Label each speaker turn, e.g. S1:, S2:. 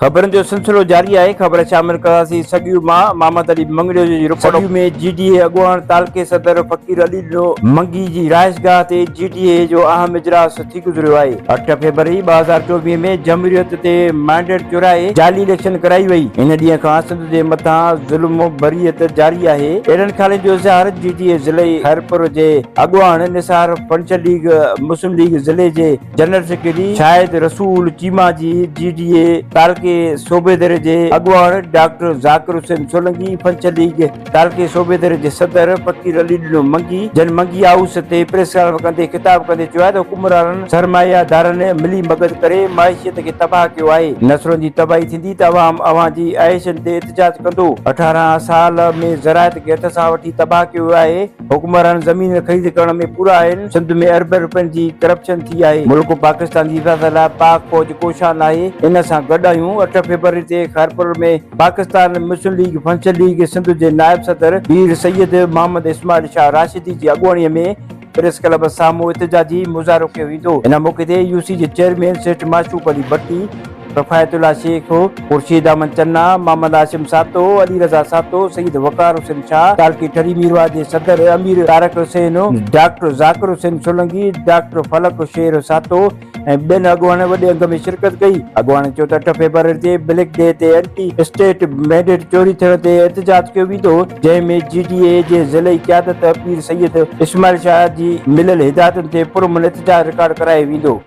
S1: खबरनि जो सिलसिलो जारी आहे। ख़बर शामिल करासीं सॻियूं मां मोहम्मद अली मंगड़ियो जी रिपोर्ट में जीडीए अॻुवान तालके सदर फ़कीर अली ॾिनो मंगी जी राइशगाह ते जीडीए जो अहम इजलास थी गुज़रियो आहे। 8 फरवरी 2024 में जमहूरियत ते मैंडेट चुराए जाली इलेक्शन कराई वई। इन ॾींहं खां सिंध जे मथां ज़ुल्म बरीयत जारी आहे। अहिड़नि ख़्यालनि जो इज़हार जीडीए ज़िले खैरपुर जे अॻुवान निसार पंचल लीग मुस्लिम लीग ज़िले जे जनरल सेक्रेटरी शाहिद रसूल चीमा जी जीडीए तालके सूबेदार जे अॻुवान डॉक्टर ज़ाकिर हुसैन सोलंकी पंचल लीग तालके सूबेदार जे सदर फ़कीर अली ॾिनो मंगी जन मंगी हाउस ते प्रेस कॉन्फ्रेंस कंदे खिताब कंदे चयो आहे त हुकुमराननि सरमायादारनि मिली मदद करे माइशियत खे तबाह कयो आहे। नसरुनि जी तबाही थींदी त अवां जी आइशनि ते एहतजाज कंदो। 18 साल में ज़रायत खे हथ सां वठी तबाह कयो आहे। हुकुमरान ज़मीन ख़रीद करण में पूरा आहिनि। सिंध में अरब रुपयनि जी करप्शन थी आहे। मुल्क पाकिस्तान जी हिफ़ाज़त लाइ पाक फौज कोशान आहे। इन सां गॾु आहियूं। 8 फरवरी ते खैरपुर में पाकिस्तान मुस्लिम लीग पंचल लीग सिंध जे नायब सदर पीर सैयद मोहम्मद इस्माइल शाह राशिदी जी अॻुवाणीअ में प्रेस क्लब साम्हूं एहतजाजी मुज़ाहिरो कयो वेंदो। इन मौक़े ते यूसी जे चेयरमैन सेठ माशूक अली भट्टी रफ़ायतुल्लाह शेख खुर्शीद अहमद चन्ना मोहम्मद आसिम सातो अली रज़ा सातो सईद वकार हुसैन शाह तालकी ठरी मीरवा जे सदर अमीर तारक हुसैन डॉक्टर ज़ाकिर हुसैन सोलंकी डॉक्टर फलक शेर सातो ऐं ॿियनि अॻुवान वॾे अंग में शिरकत कई। अॻुवान चयो त 8 फरवरी ते ब्लैक डे ते एंटी स्टेट मैंडेट चोरी थियण ते एहतजाज कयो वेंदो, जंहिं में जीडीए जे ज़िले क़यादत पीर सैयद इस्माइल शाह जी मिलियल हिदायतुनि ते पुरअमन एहतजाज रिकॉर्ड करायो वेंदो।